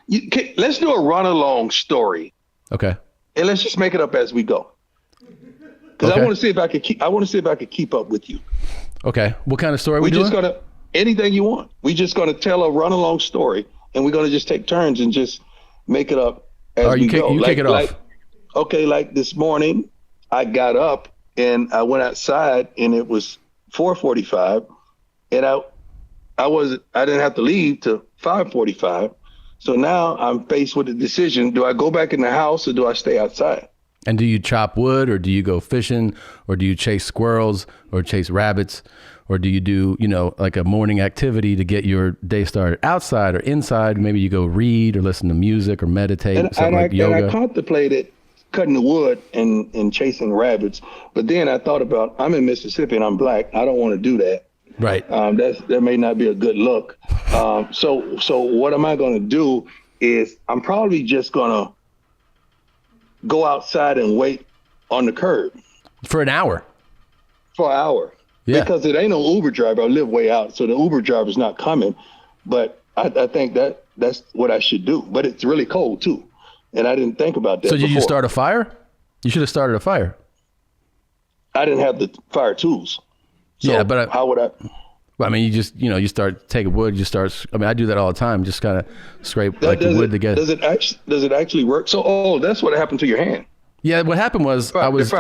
Let's do a run along story. Okay. And let's just make it up as we go. Because I want to see if I could keep up with you. Okay. What kind of story are we doing? Anything you want. We just gonna tell a run along story, and we're gonna just take turns and just make it up as we go. You kick it off. Like this morning, I got up and I went outside, and it was 4:45, and I didn't have to leave till 5:45. So now I'm faced with a decision: do I go back in the house or do I stay outside? And do you chop wood, or do you go fishing, or do you chase squirrels or chase rabbits, or do you do, like a morning activity to get your day started outside or inside? Maybe you go read or listen to music or meditate, yoga. And I contemplated cutting the wood and chasing rabbits, but then I thought about, I'm in Mississippi and I'm black. I don't want to do that. Right. That may not be a good look. So what am I going to do is I'm probably just going to go outside and wait on the curb. For an hour. Yeah. Because it ain't no Uber driver. I live way out, so the Uber driver's not coming. But I think that's what I should do. But it's really cold too, and I didn't think about that. So did you start a fire? You should have started a fire. I didn't have the fire tools. So yeah, but how would I? Well, I mean, you just you start taking wood. I do that all the time. Just kind of scrape the wood together. Does it actually work? So that's what happened to your hand. Yeah, what happened was I was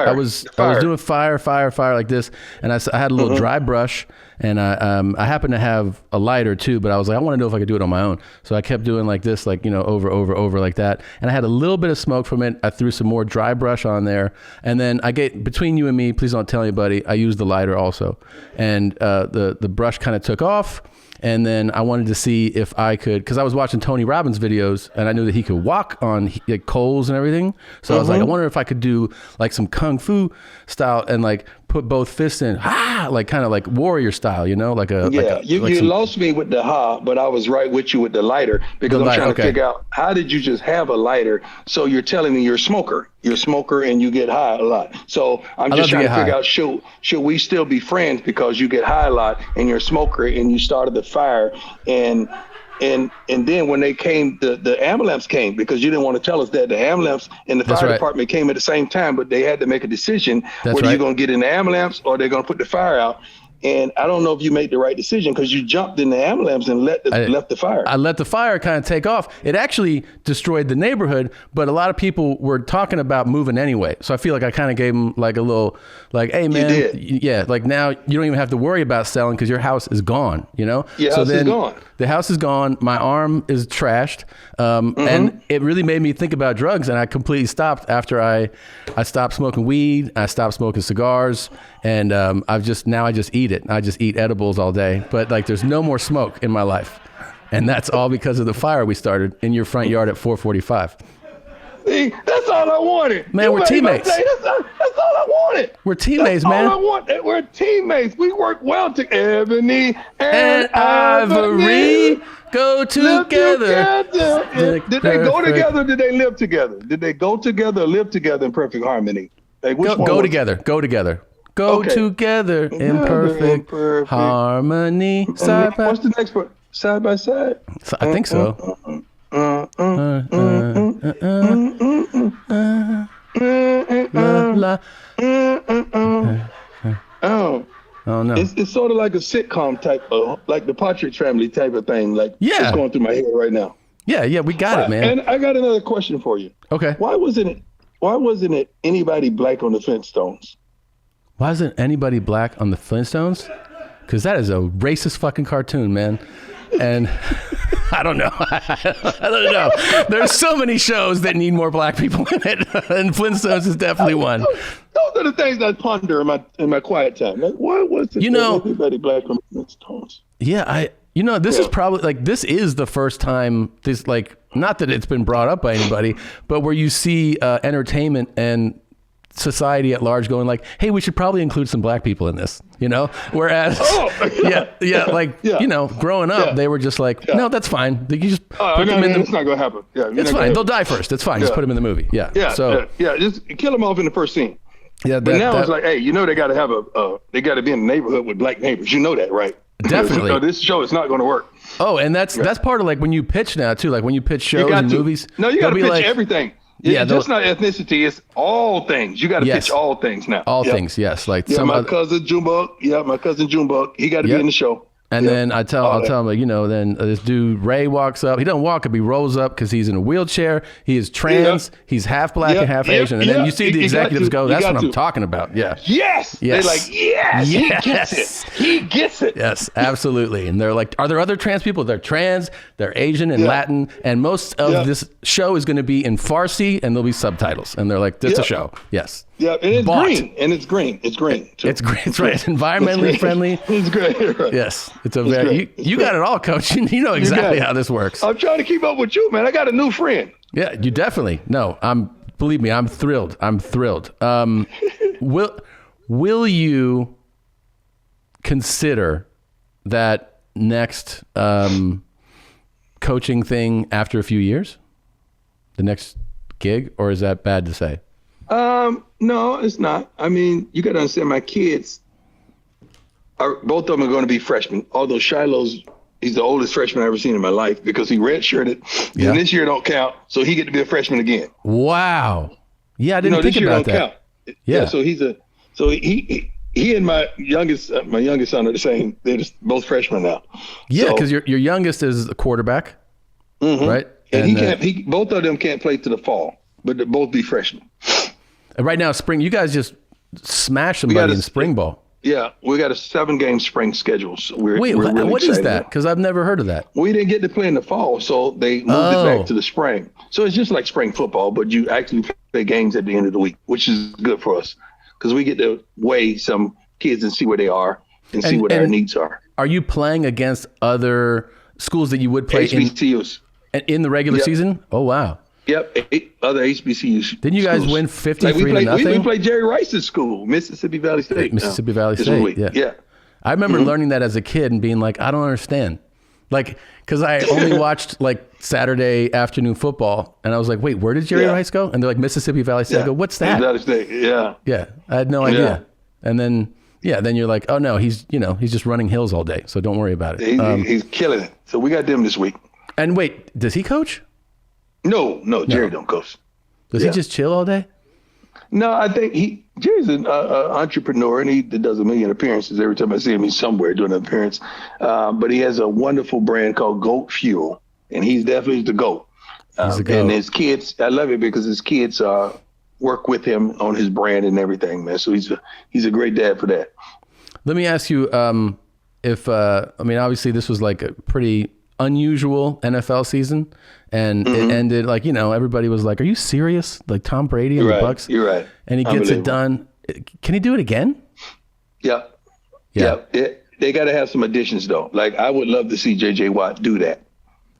doing fire like this, and I had a little dry brush, and I happened to have a lighter too, but I was like, I want to know if I could do it on my own. So I kept doing like this, over like that, and I had a little bit of smoke from it. I threw some more dry brush on there, and then between you and me, please don't tell anybody, I used the lighter also, and the brush kind of took off. And then I wanted to see if I could, because I was watching Tony Robbins videos and I knew that he could walk on coals and everything. So I was like, I wonder if I could do like some Kung Fu style and like put both fists in, like kind of like warrior style, you lost me with the but I was right with you with the lighter, because I'm trying to figure out, how did you just have a lighter? So you're telling me you're a smoker and you get high a lot. So I'm just trying to figure out, should we still be friends because you get high a lot and you're a smoker and you started the fire, and then when they came, the ambulance came, because you didn't want to tell us that the ambulance and the fire department came at the same time, but they had to make a decision whether you're going to get in the ambulance or they're going to put the fire out. And I don't know if you made the right decision, because you jumped in the ambulance and left the fire. I let the fire kind of take off. It actually destroyed the neighborhood, but a lot of people were talking about moving anyway. So I feel like I kind of gave them like a little, like, hey man, like now you don't even have to worry about selling because your house is gone, Your house is gone. The house is gone. My arm is trashed. And it really made me think about drugs. And I completely stopped after I stopped smoking weed. I stopped smoking cigars. And I just eat it. I just eat edibles all day. But like, there's no more smoke in my life. And that's all because of the fire we started in your front yard at 4:45. See, that's all I wanted. Man, we're teammates. That's all I wanted. We're teammates, man. That's all I want. We're teammates. We work well together. Ebony and Ivory go together. Did they go together or did they live together? Did they go together or live together in perfect harmony? Like, go together. Go together. Go together in perfect harmony. What's the next part? Side by side? I think so. Oh no! It's sort of like a sitcom type of, like the Partridge Family type of thing. Like, it's going through my head right now. Yeah, we got it, man. And I got another question for you. Okay. Why wasn't it anybody black on the Flintstones? Why isn't anybody black on the Flintstones? Because that is a racist fucking cartoon, man. And I don't know. I don't know. There's so many shows that need more black people in it, and Flintstones is definitely one. Those are the things I ponder in my quiet time. Like, why wasn't anybody black on the Flintstones? Yeah, this is probably like, this is the first time this, like, not that it's been brought up by anybody, but where you see entertainment and society at large going like, hey, we should probably include some black people in this, whereas growing up, they were just like, no, that's fine, you just put them in it's not gonna happen. It's fine, they'll die first, it's fine, just put them in the movie. Just kill them off in the first scene. But now it's like, hey, they gotta have they gotta be in a neighborhood with black neighbors, that, right? Definitely. So this show is not going to work. Oh, and that's part of like when you pitch now too, like when you pitch shows and movies. No, you got to pitch like, everything. Yeah, it's not ethnicity. It's all things. You got to pitch all things now. All things, yes. Like my cousin Junebug. Yeah, my cousin Junebug. He got to be in the show. And then I'll tell him, like, then this dude Ray walks up. He doesn't walk up. He rolls up because he's in a wheelchair. He is trans. He's half black and half Asian. And then you see the executives go, that's what I'm talking about. Yeah. Yes. They're like, yes. He gets it. He gets it. Yes, absolutely. And they're like, are there other trans people? They're trans, they're Asian and Latin. And most of this show is going to be in Farsi and there'll be subtitles. And they're like, that's a show. Yes. Yeah, and it's green. And it's green. It's green. Too. It's green. It's right. It's environmentally friendly. It's great. Right. Yes. It's a very, you got it all, coach. You know exactly how this works. I'm trying to keep up with you, man. I got a new friend. Yeah, you definitely. No, believe me, I'm thrilled. Will you consider that next coaching thing after a few years? The next gig, or is that bad to say? No, it's not. I mean, you got to understand, my kids both of them are going to be freshmen. Although Shiloh's, he's the oldest freshman I've ever seen in my life because he redshirted, and this year don't count, so he get to be a freshman again. Wow. Yeah, I didn't think about that. Count. Yeah. So he and my youngest son are the same. They're just both freshmen now. Yeah, because your youngest is a quarterback, right? And both of them can't play to the fall, but they'll both be freshmen. And right now, spring, you guys just smashed somebody in spring ball. Yeah, we got a 7-game spring schedule. So we're really what is that? Because I've never heard of that. We didn't get to play in the fall, so they moved it back to the spring. So it's just like spring football, but you actually play games at the end of the week, which is good for us because we get to weigh some kids and see where they are and see what our needs are. Are you playing against other schools that you would play HBCUs in the regular season? Oh, wow. Yep, 8 other HBCUs. Didn't you guys win 53-0? We played Jerry Rice's school, Mississippi Valley State. Mississippi Valley State, yeah. I remember learning that as a kid and being like, I don't understand. Like, because I only watched like Saturday afternoon football, and I was like, wait, where did Jerry Rice go? And they're like, Mississippi Valley State. I go, what's that? Valley State, Yeah, I had no idea. And then, then you're like, oh no, he's just running hills all day, so don't worry about it. He's killing it. So we got them this week. And wait, does he coach? No, Jerry don't coach. Does he just chill all day? No, I think Jerry's an entrepreneur, and he does 1 million appearances. Every time I see him, he's somewhere doing an appearance. But he has a wonderful brand called Goat Fuel, and he's definitely the GOAT. And his kids, I love it because his kids work with him on his brand and everything, man. So he's a great dad for that. Let me ask you, if obviously this was like a pretty unusual NFL season, and it ended like, everybody was like, are you serious? Like Tom Brady and the Bucs? You're right. And he gets it done. Can he do it again? Yeah. They got to have some additions though. Like I would love to see JJ Watt do that.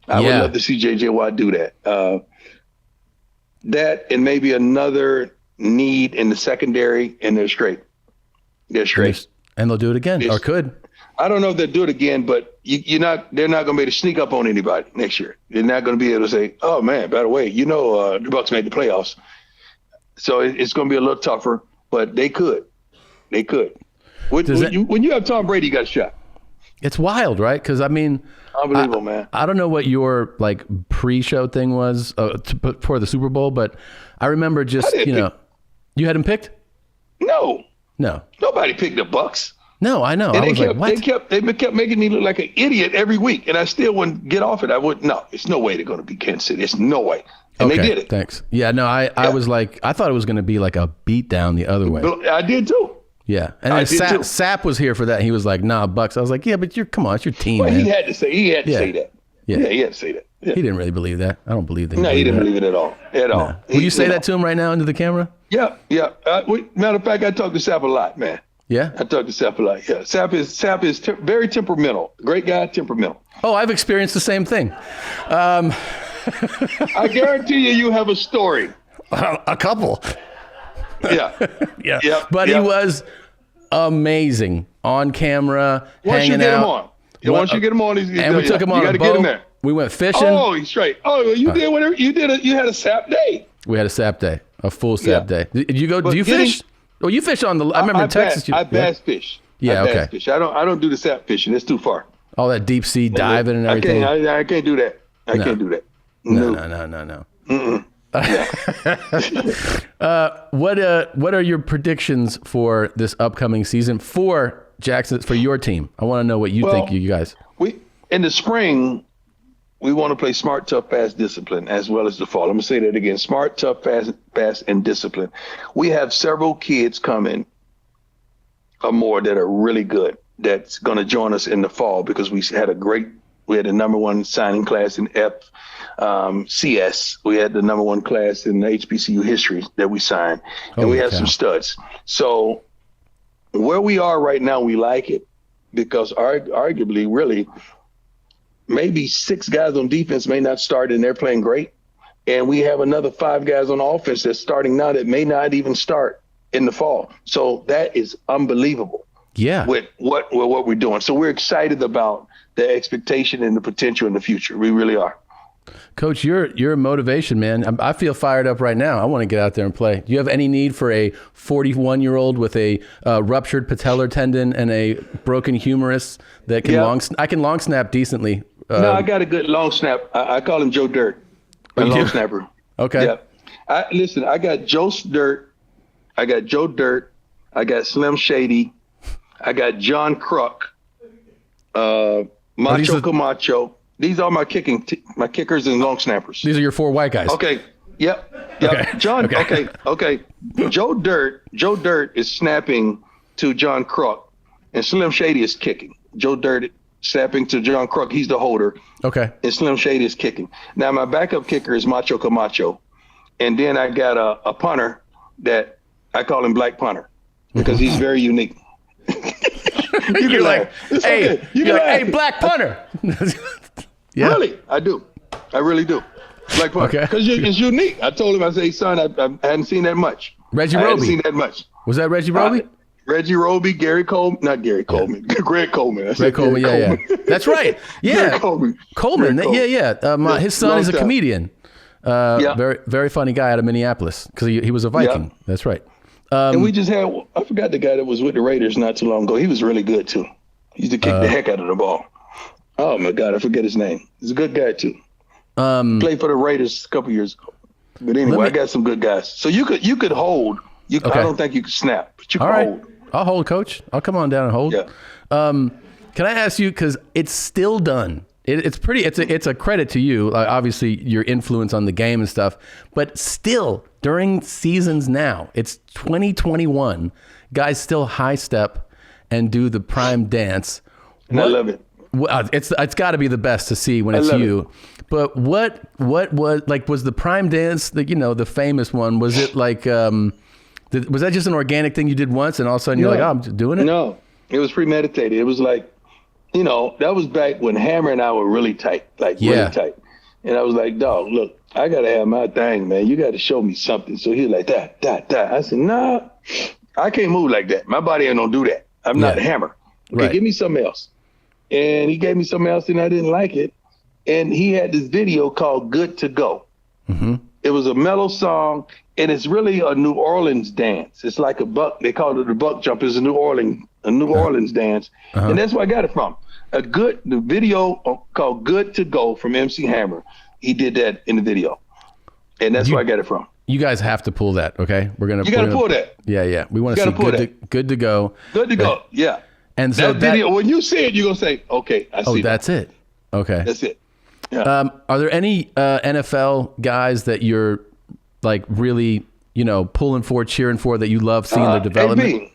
I would love to see JJ Watt do that. That and maybe another need in the secondary, and they're straight. And they'll do it again, or could. I don't know if they'll do it again, but they're not going to be able to sneak up on anybody next year. They're not going to be able to say, oh, man, by the way, the Bucs made the playoffs. So it's going to be a little tougher, but they could. When you have Tom Brady, you got a shot. It's wild, right? Because, unbelievable, man. I don't know what your pre-show thing was for the Super Bowl, but I remember just, you had him picked? No. Nobody picked the Bucs. No, I know. And they kept making me look like an idiot every week, and I still wouldn't get off it. It's no way they're going to be Kansas City. It's no way. And they did it. Thanks. Yeah, no, I was like, I thought it was going to be like a beat down the other way. I did too. Yeah, and then Sapp was here for that. He was like, nah, Bucs. I was like, yeah, but come on, it's your team, man. He had to say that. Yeah, he had to say that. Yeah. He didn't really believe that. I don't believe that. No, he didn't believe it at all. Will you say that to him right now into the camera? Yeah. Matter of fact, I talk to Sapp a lot, man. Yeah? I talk to Sapp a lot. Yeah. Sapp is very temperamental. Great guy, temperamental. Oh, I've experienced the same thing. I guarantee you have a story. A couple. Yeah. Yeah. But he was amazing on camera, hanging out. Once you get him on, we took him on a boat. Get him there. We went fishing. Oh, he's straight. Oh, you did whatever. You had a Sapp day. We had a Sapp day, a full Sapp day. Did you go? Do you fish? Well, you fish on the. I remember in Texas. I bass fish. Yeah, I okay. bass fish. I don't do the sap fishing. It's too far. All that deep sea diving and everything. I can't do that. I can't do that. No. What are your predictions for this upcoming season for Jackson, for your team? I want to know what you think, you guys. We in the spring, we want to play smart, tough, fast, discipline, as well as the fall. I'm gonna say that again: smart, tough, fast, and discipline. We have several kids coming, or more, that are really good. That's gonna join us in the fall because we had the #1 signing class in FCS. We had the #1 class in the HBCU history that we signed, and we have some studs. So where we are right now, we like it because arguably, really, maybe 6 guys on defense may not start and they're playing great. And we have another 5 guys on offense that's starting now that may not even start in the fall. So that is unbelievable. Yeah. With what we're doing. So we're excited about the expectation and the potential in the future. We really are. Coach, you're a motivation, man. I feel fired up right now. I want to get out there and play. Do you have any need for a 41-year-old with a ruptured patellar tendon and a broken humerus that can I can long snap decently? No, I got a good long snap. I call him Joe Dirt, a long snapper. Okay. Yeah. I got Joe Dirt. I got Joe Dirt. I got Slim Shady. I got John Kruk. Macho Camacho. These are my kickers and long snappers. These are your 4 white guys. Okay. Yep. Okay. John. Okay. Joe Dirt is snapping to John Kruk, and Slim Shady is kicking. Joe Dirt snapping to John Kruk. He's the holder. Okay. And Slim Shady is kicking. Now my backup kicker is Macho Camacho, and then I got a punter that I call him Black Punter because he's very unique. You're like, hey, hey, Black Punter. Yeah. Really, I do. I really do. Black Punter. Because it's unique. I told him, I say, son, I hadn't seen that much. Reggie Roby. I hadn't seen that much. Was that Reggie Roby? Reggie Roby, Greg Coleman. Greg Coleman. Greg Coleman, yeah. That's right. Yeah. Coleman. Yeah. His son is a comedian. Very, very funny guy out of Minneapolis because he was a Viking. Yeah. That's right. And we just had, I forgot the guy that was with the Raiders not too long ago. He was really good too. He used to kick the heck out of the ball. Oh my God, I forget his name. He's a good guy too. Played for the Raiders a couple years ago. But anyway, I got some good guys. So you could hold. I don't think you could snap, but you can hold. I'll hold, Coach. I'll come on down and hold. Yeah. Can I ask you, because it's still done. It's a credit to you, obviously your influence on the game and stuff, but still during seasons now, it's 2021, guys still high step and do the prime dance. And I love it. It's got to be the best to see when it's you. But what was the prime dance, the famous one? Was it like, was that just an organic thing you did once and all of a sudden you're like, oh, I'm doing it? No, it was premeditated. It was like, that was back when Hammer and I were really tight, really tight. And I was like, dog, look, I got to have my thing, man. You got to show me something. So he was like, that. I said, nah, I can't move like that. My body ain't gonna do that. I'm not Hammer. Okay, give me something else. And he gave me something else and I didn't like it. And he had this video called Good to Go. Mm-hmm. It was a mellow song and it's really a New Orleans dance. It's like a buck. They call it a buck jump. It's a New Orleans dance. Uh-huh. And that's where I got it from. The video called Good to Go from MC Hammer. He did that in the video. And that's where I got it from. You guys have to pull that, okay? You got to pull that. Yeah. We want to see Good to Go. Good to Go, yeah. And so that video, when you see it, you're going to say, okay, I see Oh, that's it. Okay. That's it. Yeah. Are there any NFL guys that you're like really, pulling for, cheering for, that you love seeing their development?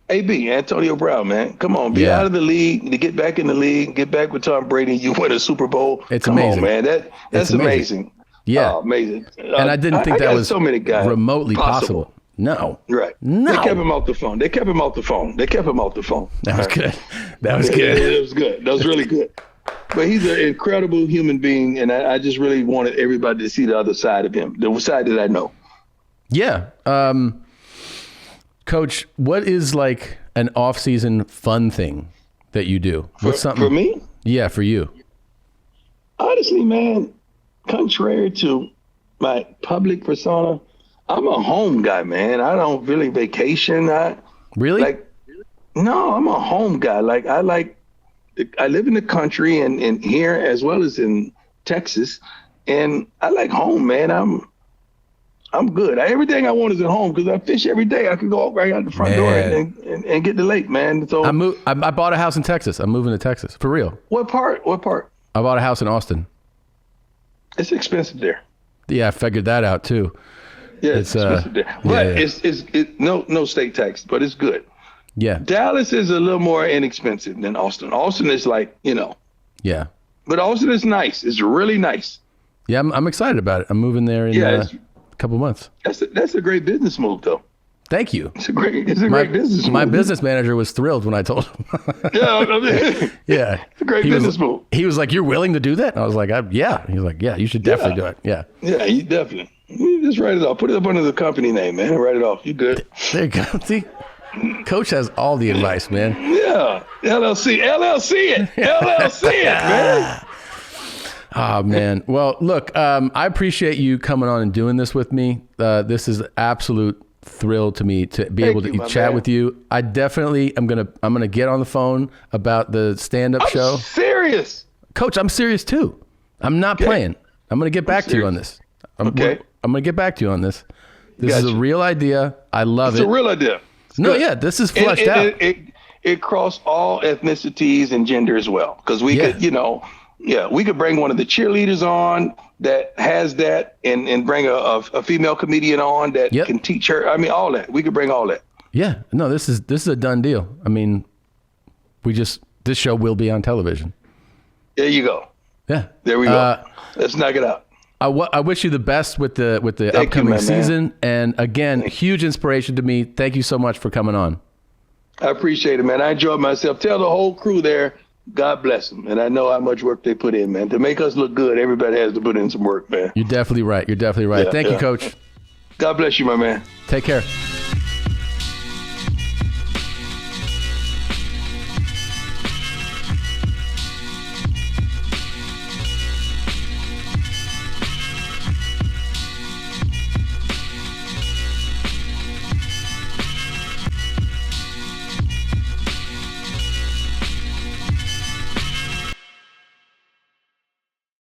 AB, Antonio Brown, man. Come on, be out of the league, to get back in the league, get back with Tom Brady. You win a Super Bowl. It's amazing. Come on, man. That's amazing. Yeah. Amazing. And I didn't think that was so many guys remotely possible. No. Right. No. They kept him off the phone. That was good. That was good. That was really good. But he's an incredible human being, and I just really wanted everybody to see the other side of him, the side that I know. Yeah. Coach, what is like an off-season fun thing that you do? What's something for me? Yeah, for you. Honestly, man, contrary to my public persona, I'm a home guy, man. I don't really vacation. Really? No, I'm a home guy. I live in the country and here as well as in Texas, and I like home, man. I'm good. Everything I want is at home because I fish every day. I can go right out the front door and get the lake, man. So I bought a house in Texas. I'm moving to Texas for real. What part? I bought a house in Austin. It's expensive there. Yeah, I figured that out too. Yeah, it's expensive there, but it's no state tax, but it's good. Yeah. Dallas is a little more inexpensive than Austin. Austin is like, Yeah. But Austin is nice. It's really nice. Yeah, I'm excited about it. I'm moving there in a couple months. That's a great business move, though. Thank you. It's a great business move. My business manager was thrilled when I told him. Yeah. It's a great business move. He was like, "You're willing to do that?" And I was like, "Yeah." He was like, "Yeah, you should definitely do it." Yeah. Yeah, you definitely. You just write it off. Put it up under the company name, man. Write it off. You good. There you go. See? Coach has all the advice, man. Yeah. LLC it, man. Oh, man. Well, look, I appreciate you coming on and doing this with me. This is absolute thrill to me to be able to chat with you. I definitely I'm gonna get on the phone about the stand-up show. Serious. Coach, I'm serious too. I'm not playing. I'm gonna get back to you on this. I'm gonna get back to you on this. This is a real idea. I love it. It's a real idea. This is fleshed out. It crossed all ethnicities and gender as well. Because we could, we could bring one of the cheerleaders on that has that and bring a female comedian on that can teach her. I mean, all that. We could bring all that. Yeah. No, this is a done deal. I mean, this show will be on television. There you go. Yeah. There we go. Let's knock it out. I wish you the best with the upcoming season. And again, huge inspiration to me. Thank you so much for coming on. I appreciate it, man. I enjoyed myself. Tell the whole crew there, God bless them. And I know how much work they put in, man. To make us look good, everybody has to put in some work, man. You're definitely right. Yeah, Thank you, Coach. God bless you, my man. Take care.